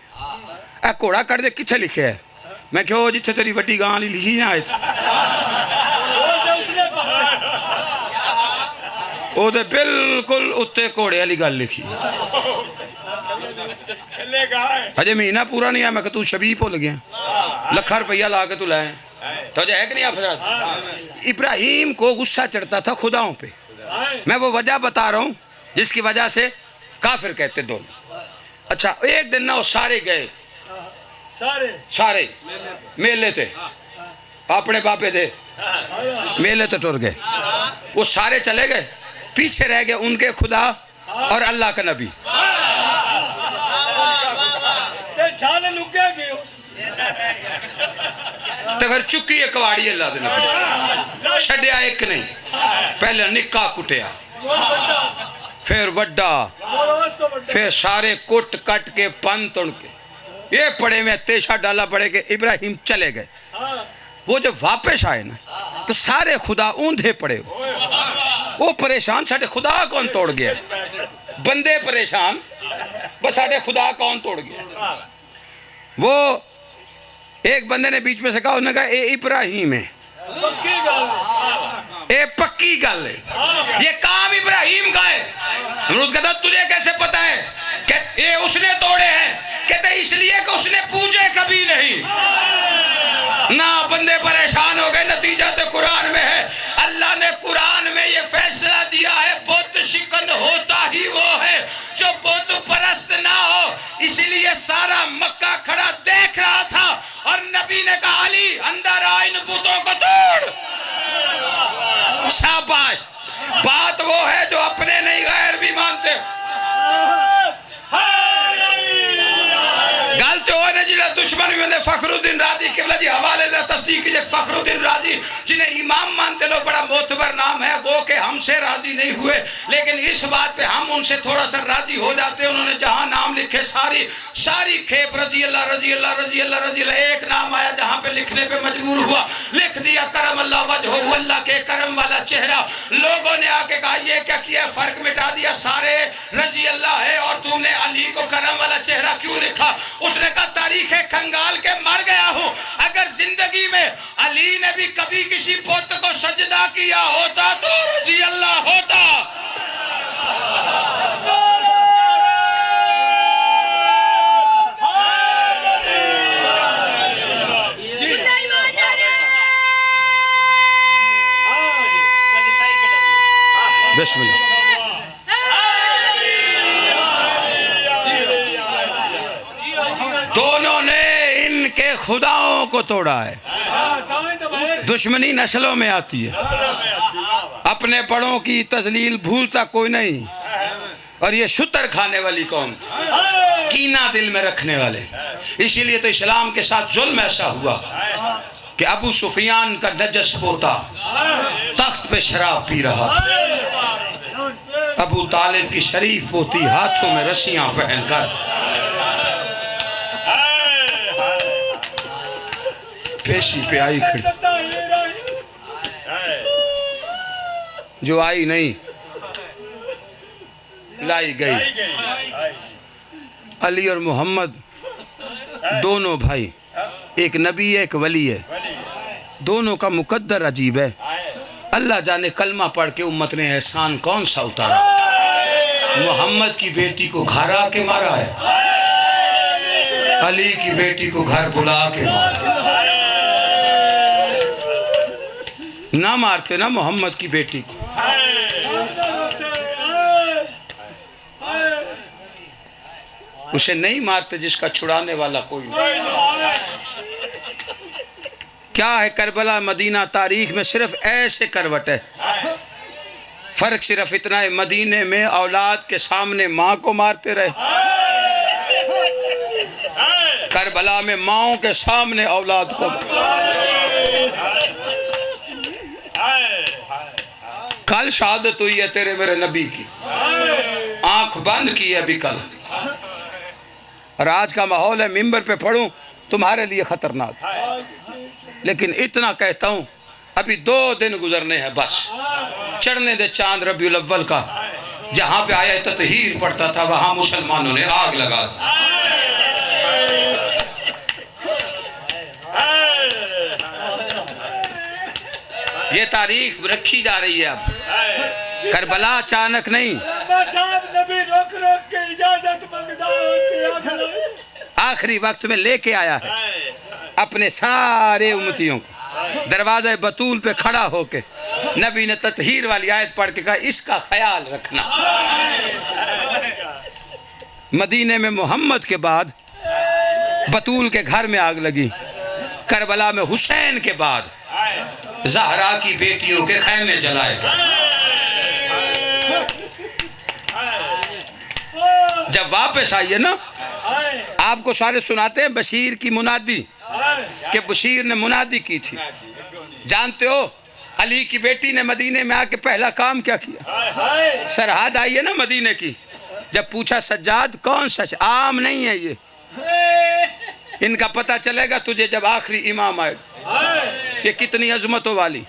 اے گھوڑا کر دے کتھے لکھے ہے میں کہو جتھے تیری وڈی گاں لی لکھی جائے تھے او دے بالکل اتے گھوڑے والی گل لکھی ہجے مہینہ پورا نہیں ہے میں کہ تو شبیہ بھول گیا لکھا روپیہ لا کے تو لائے تو ہے کہ نہیں آپ حضرات ابراہیم کو غصہ چڑھتا تھا خداؤں پہ میں وہ وجہ بتا رہا ہوں جس کی وجہ سے کافر کہتے دونوں اچھا ایک دن نہ وہ سارے گئے سارے میلے تھے اپنے باپے تھے میلے تو ٹر گئے وہ سارے چلے گئے پیچھے رہ گئے ان کے خدا اور اللہ کا نبی تو پھر چکی ہے کواڑی اللہ دے نبی چھڑیا ایک نہیں پہلے نکاح کٹیا پھر وڈا پھر سارے کٹ کٹ کے پن تن کے یہ پڑے میں تیشہ ڈالا پڑے کہ ابراہیم چلے گئے وہ جب واپس آئے نا تو سارے خدا اوندھے پڑے وہ پریشان ساڑھے خدا کون توڑ گیا بندے پریشان بس ساڑھے خدا کون توڑ گیا وہ ایک بندے نے بیچ میں سے کہا انہوں نے کہا اے ابراہیم ہے اے پکی گل ہے یہ کام ابراہیم کا ہے نمرود کہتا تجھے کیسے پتا ہے کہ یہ اس نے توڑے ہیں کہتے اس لیے کہ اس نے پوجے کبھی نہیں نہ بندے پریشان ہو گئے نتیجہ تو قرآن میں ہے اللہ نے قرآن میں یہ فیصلہ دیا ہے بت شکن ہوتا ہی وہ ہے جو بت پرست نہ ہو اس لیے سارا مکہ کھڑا دیکھ رہا تھا اور نبی نے کہا علی اندر آ ان بتوں کو توڑ شاباش بات وہ ہے جو اپنے نہیں غیر بھی مانتے گلتے ہوئے جنہیں دشمن میں نے فخر الدین رازی قبلہ جی حوالے سے تصدیق کیجئے فخر الدین رازی جنہیں امام مانتے لوگ بڑا معتبر نام ہے گو کہ ہم سے راضی نہیں ہوئے لیکن اس بات پہ ہم ان سے تھوڑا سا راضی ہو جاتے ہیں انہوں نے جہاں نام لکھے ساری کھیپ رضی اللہ رضی اللہ رضی اللہ رضی اللہ ایک نام آیا جہاں پہ لکھنے پہ مجبور ہوا لکھ دیا کرم اللہ وجہ اللہ کے کرم والا چہرہ لوگوں نے آکے کہا یہ کیا کیا فرق مٹا دیا سارے رضی اللہ ہے اور تم نے علی کو کرم والا چہرہ کیوں لکھا اس نے کہا تاریخ کنگال کے مر گیا ہوں اگر زندگی میں علی نے بھی کبھی کسی بت کو سجدہ کیا ہوتا تو رضی اللہ ہوتا بسم اللہ دونوں نے ان کے خداؤں کو توڑا ہے دشمنی نسلوں میں آتی ہے اپنے بڑوں کی تذلیل بھولتا کوئی نہیں اور یہ شتر کھانے والی قوم کینہ دل میں رکھنے والے اسی لیے تو اسلام کے ساتھ ظلم ایسا ہوا کہ ابو سفیان کا نجس پوتا تخت پہ شراب پی رہا ابو طالب کی شریف پوتی ہاتھوں میں رسیاں پہن کر پیشی پہ آئی کھڑی جو آئی نہیں لائی گئی علی اور محمد دونوں بھائی ایک نبی ہے ایک ولی ہے دونوں کا مقدر عجیب ہے اللہ جانے کلمہ پڑھ کے امت نے احسان کون سا اتارا محمد کی بیٹی کو گھر آ کے مارا ہے علی کی بیٹی کو گھر بلا کے مارا نہ مارتے نا محمد کی بیٹی کو اسے نہیں مارتے جس کا چھڑانے والا کوئی نہیں کیا ہے کربلا مدینہ تاریخ میں صرف ایسے کروٹ ہے فرق صرف اتنا ہے مدینے میں اولاد کے سامنے ماں کو مارتے رہے کربلا میں ماؤں کے سامنے اولاد کو کل شہادت ہوئی ہے تیرے میرے نبی کی آنکھ بند کی ہے ابھی کل اور آج کا ماحول ہے ممبر پہ پڑھوں تمہارے لیے خطرناک لیکن اتنا کہتا ہوں ابھی 2 دن گزرنے ہیں بس، چڑھنے دے چاند ربیع الاول کا، جہاں پہ آیا تطہیر پڑھتا تھا وہاں مسلمانوں نے آگ لگا دی۔ یہ تاریخ رکھی جا رہی ہے اب، کربلا اچانک نہیں، نبی روک روک کے اجازت مانگتا ہوتی، آخری وقت میں لے کے آیا ہے اپنے سارے امتیوں کو، دروازہ بطول پہ کھڑا ہو کے نبی نے تطہیر والی آیت پڑھ کے کہا اس کا خیال رکھنا۔ مدینے میں محمد کے بعد بطول کے گھر میں آگ لگی، کربلا میں حسین کے بعد زہرا کی بیٹیوں کے خیمے جلائے گئے۔ جب واپس آئیے نا، آپ کو سارے سناتے ہیں بشیر کی منادی، کہ بشیر نے منادی کی تھی۔ جانتے ہو علی کی بیٹی نے مدینے میں آ کے پہلا کام کیا کیا؟ سرحد آئی ہے نا مدینے کی، جب پوچھا سجاد کون سچ، عام نہیں ہے یہ، ان کا پتہ چلے گا تجھے جب آخری امام آئے گا، یہ کتنی عظمتوں والی،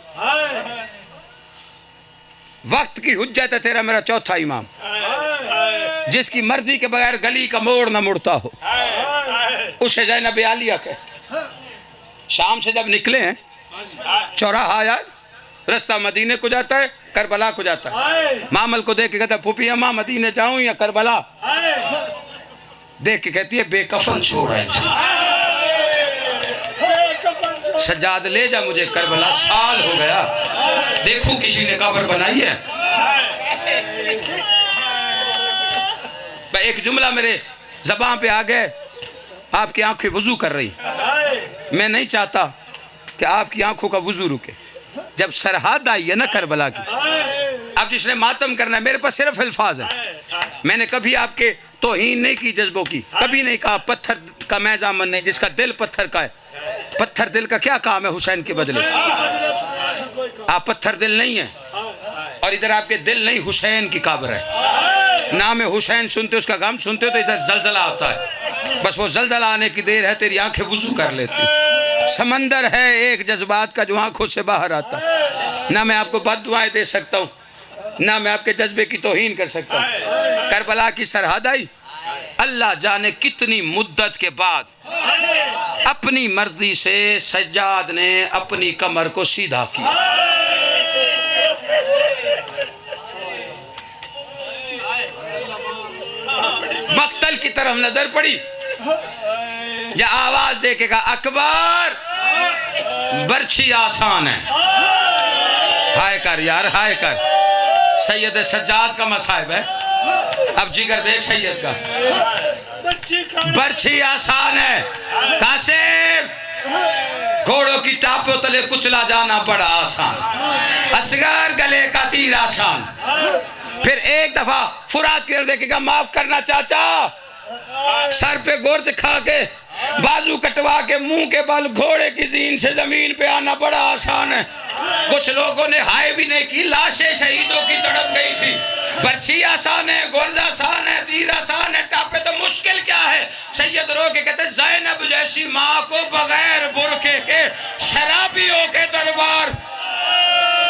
وقت کی حجت ہے تیرا میرا چوتھا امام، جس کی مرضی کے بغیر گلی کا موڑ نہ مڑتا ہو، اسے زینب عالیہ کہ شام سے جب نکلے ہیں، چوراہا آیا، رستہ مدینے کو جاتا ہے کربلا کو جاتا ہے، مامل کو دیکھ کے کہتا ہے پھوپھی اماں مدینے جاؤں یا کربلا؟ دیکھ کے کہتی ہے بے کفن چھوڑ آئے، سجاد لے جا مجھے کربلا، سال ہو گیا، دیکھو کسی نے قبر بنائی ہے۔ ایک جملہ میرے زبان پہ آ گئے، آپ کی آنکھیں وضو کر رہی، میں نہیں چاہتا کہ آپ کی آنکھوں کا وضو رکے۔ جب سرحد آئی ہے نا کربلا کی، اب جس نے ماتم کرنا ہے، میرے پاس صرف الفاظ ہیں، میں نے کبھی آپ کے توہین نہیں کی جذبوں کی، کبھی نہیں کہا پتھر کا میں ضامن نہیں، جس کا دل پتھر کا ہے، پتھر دل کا کیا کام ہے حسین کے بدلے سے؟ آپ پتھر دل نہیں ہیں، اور ادھر آپ کے دل نہیں حسین کی قبر ہے، نام حسین سنتے اس کا غم سنتے تو ادھر زلزلہ آتا ہے، بس وہ زلزلہ آنے کی دیر ہے، تیری آنکھیں وضو کر لیتی۔ سمندر ہے ایک جذبات کا جو آنکھوں سے باہر آتا ہے، نہ میں آپ کو بد دعائیں دے سکتا ہوں، نہ میں آپ کے جذبے کی توہین کر سکتا ہوں۔ کربلا کی سرحد آئی، اللہ جانے کتنی مدت کے بعد اپنی مرضی سے سجاد نے اپنی کمر کو سیدھا کیا۔ مقتل کی طرف نظر پڑی، یا آواز دے کے کہا اکبر، برچھی آسان ہے، ہائے کر یار ہائے کر، سید سجاد کا مصائب ہے، اب جگر دیکھ سید کا، برچھی آسان ہے، قاسم گھوڑوں کی ٹاپوں تلے کچلا جانا بڑا آسان، اصغر گلے کا تیر آسان۔ پھر ایک دفعہ فرات کر دے کے کہا معاف کرنا چاچا، سر پہ گورد کھا کے بازو کٹوا کے منہ کے بل گھوڑے کی زین سے زمین پہ آنا بڑا آسان ہے۔ کچھ لوگوں نے ہائے بھی نہیں کی، لاشیں شہیدوں کی تڑپ گئی تھی۔ برچھی آسان ہے، گرز آسان ہے، تیر آسان ہے، ٹاپے تو مشکل کیا ہے؟ سید رو کے کہتے زینب جیسی ماں کو بغیر برکے کے شرابیوں کے دربار،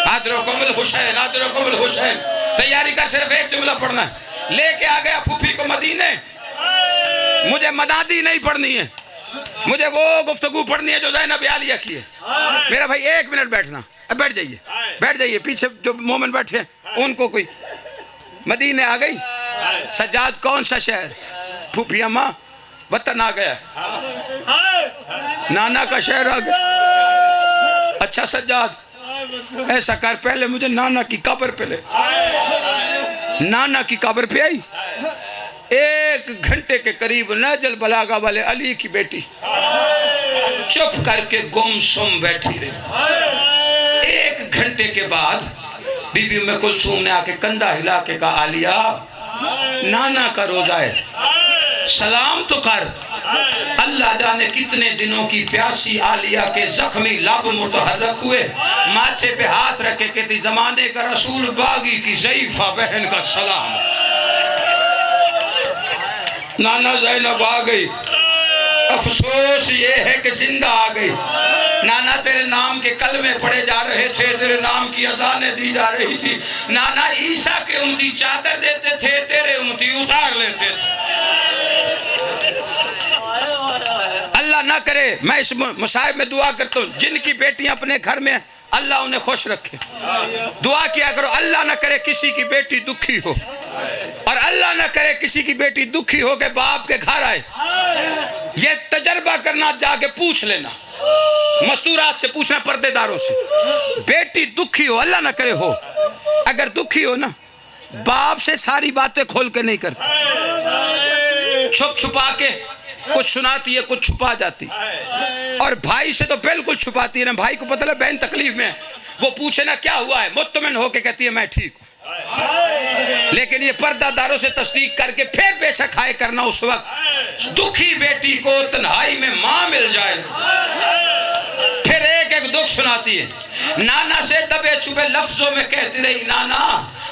ادرکم الحسین ادرکم الحسین، تیاری کر، صرف ایک جملہ پڑھنا ہے، لے کے آ گیا پھوپھی کو مدینے۔ مجھے منادی نہیں پڑھنی ہے، مجھے وہ گفتگو پڑھنی ہے جو زینب عالیہ کی ہے۔ میرا بھائی 1 منٹ بیٹھنا، اب بیٹھ جائیے، پیچھے جو مومن بیٹھے ہیں ان کو کوئی، مدینے آ گئی، سجاد کون سا شہر؟ پھوپھی اماں وطن آ گیا، نانا کا شہر آ گیا۔ اچھا سجاد ایسا کر، پہلے مجھے نانا کی قبر پہ لے۔ نانا کی قبر پہ آئی، 1 گھنٹے کے قریب نہج البلاغہ والے علی کی بیٹی چپ کر کے گم سم بیٹھی رہی۔ 1 گھنٹے کے بعد بی بی ام کلثوم نے آ کے کندھا ہلا کے کہا عالیہ نانا کا روزہ ہے، سلام تو کر۔ اللہ جانے کتنے دنوں کی پیاسی عالیہ کے زخمی لب متحرک ہوئے، ماتھے پہ ہاتھ رکھے کہتی زمانے کا رسول باغی کی ضعیفہ بہن کا سلام۔ نانا زینب آ گئی، افسوس یہ ہے کہ زندہ آ گئی، نانا تیرے نام کے کلمے پڑھے جا رہے تھے، تیرے نام کی اذانیں دی جا رہی تھی. نانا عیسیٰ کے امتی چادر دیتے تھے، تیرے امتی اتار لیتے تھے. اللہ نہ کرے، میں اس مصائب میں دعا کرتا ہوں جن کی بیٹیاں اپنے گھر میں اللہ انہیں خوش رکھے. دعا کیا کرو اللہ نہ کرے کسی کی بیٹی دکھی ہو، اور اللہ نہ کرے کسی کی بیٹی دکھی ہو کہ باپ کے گھر آئے. یہ تجربہ کرنا، جا کے پوچھ لینا، مستورات سے پوچھنا، پردے داروں سے. بیٹی دکھی ہو، اللہ نہ کرے ہو، اگر دکھی ہو نا، باپ سے ساری باتیں کھول کے نہیں کرتی، چھپ چھپا کے کچھ سناتی ہے، کچھ چھپا جاتی. اور بھائی سے تو بالکل چھپاتی ہے نا. بھائی کو پتہ ہے بہن تکلیف میں ہے، وہ پوچھے نا کیا ہوا ہے، مطمئن ہو کے کہتی ہے میں ٹھیک ہوں. لیکن یہ پردہ داروں سے تصدیق کر کے پھر بے شک ہائے کرنا. اس وقت دکھی بیٹی کو تنہائی میں ماں مل جائے، پھر ایک ایک دکھ سناتی ہے. نانا سے دبے چھپے لفظوں میں کہتی رہی، نانا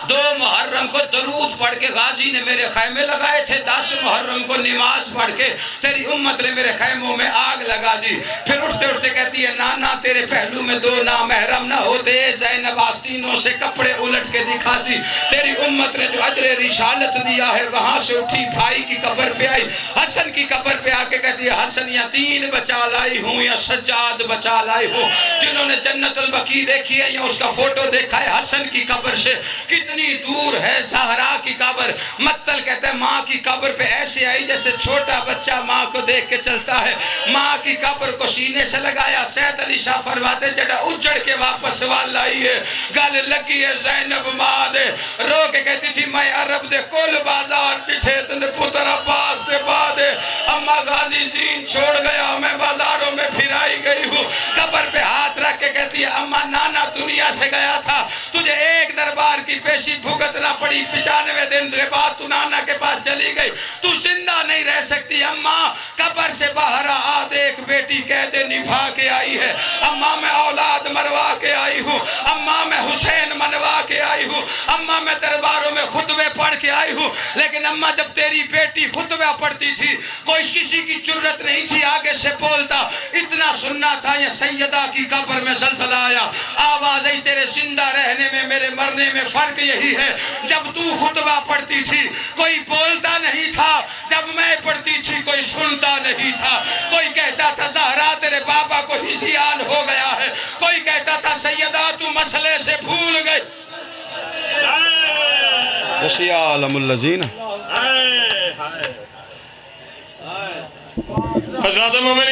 2 محرم کو درود پڑھ کے غازی نے میرے خیمے لگائے تھے، 10 محرم کو نماز پڑھ کے تیری امت نے میرے خیموں میں آگ لگا دی. پھر اٹھتے اٹھتے کہتی ہے، نانا تیرے پہلو میں 2 نامحرم نہ ہوتے، زینب آستینوں سے کپڑے الٹ کے دکھاتی. تیری امت نے جو اجر رسالت دیا ہے وہاں سے اٹھی بھائی کی قبر پہ آئی، حسن کی قبر پہ آ کے کہتی ہے، حسن یا 3 بچا لائی ہوں یا سجاد بچا لائی ہوں. جنہوں نے جنت البقیع دیکھی ہے یا اس کا فوٹو دیکھا ہے، حسن کی قبر سے کتنی دور ہے زہرا کی قبر. مقتل کہتا ہے ماں کی قبر پہ ایسے آئی جیسے چھوٹا بچہ ماں کو دیکھ کے چلتا ہے. ماں کی قبر کو سینے سے لگایا. سید علی شاہ فرماتے جڑا اجڑ کے واپس سوال لائی ہے، گل لگی ہے زینب ماں دے، رو کے کہتی تھی میں عرب دے کل بازار پٹھے تن پتر عباس دے بعدے، اما غازی زین چھوڑ گیا، میں بازاروں میں پھرائی گئی ہوں. قبر پہ ہاتھ رکھ کے کہتی ہے، اما نانا دنیا سے گیا تھا، تجھے ایک دربار کی پیشی بھگتنا پڑی، 95 دن کے بعد تو نانا کے پاس چلی گئی، تو زندہ نہیں رہ سکتی. اماں قبر سے باہر آ دیکھ، بیٹی قید نبھا کے آئی ہے. اماں میں اولاد مروا کے آئی ہوں، اماں میں حسین منوا کے آئی ہوں، اماں میں درباروں میں خطبے پڑھ کے آئی ہوں. لیکن اماں جب تیری بیٹی خطبہ پڑھتی تھی کوئی کسی کی جرت نہیں تھی آگے سے بولتا. اتنا سننا تھا یہ سیدہ کی قبر میں زلزلہ آیا، آواز آئی تیرے زندہ رہنے میں میرے مرنے میں فرق یہی ہے، جب تو خطبہ پڑھتی تھی کوئی بولتا نہیں تھا، جب میں پڑھتی تھی کوئی سنتا نہیں تھا. کوئی کہتا تھا زہرا تیرے بابا کو ہذیان ہو گیا ہے، کوئی کہتا تھا سیدہ تو مسئلے سے بھول گئی. عالم الذین حضرت مومنین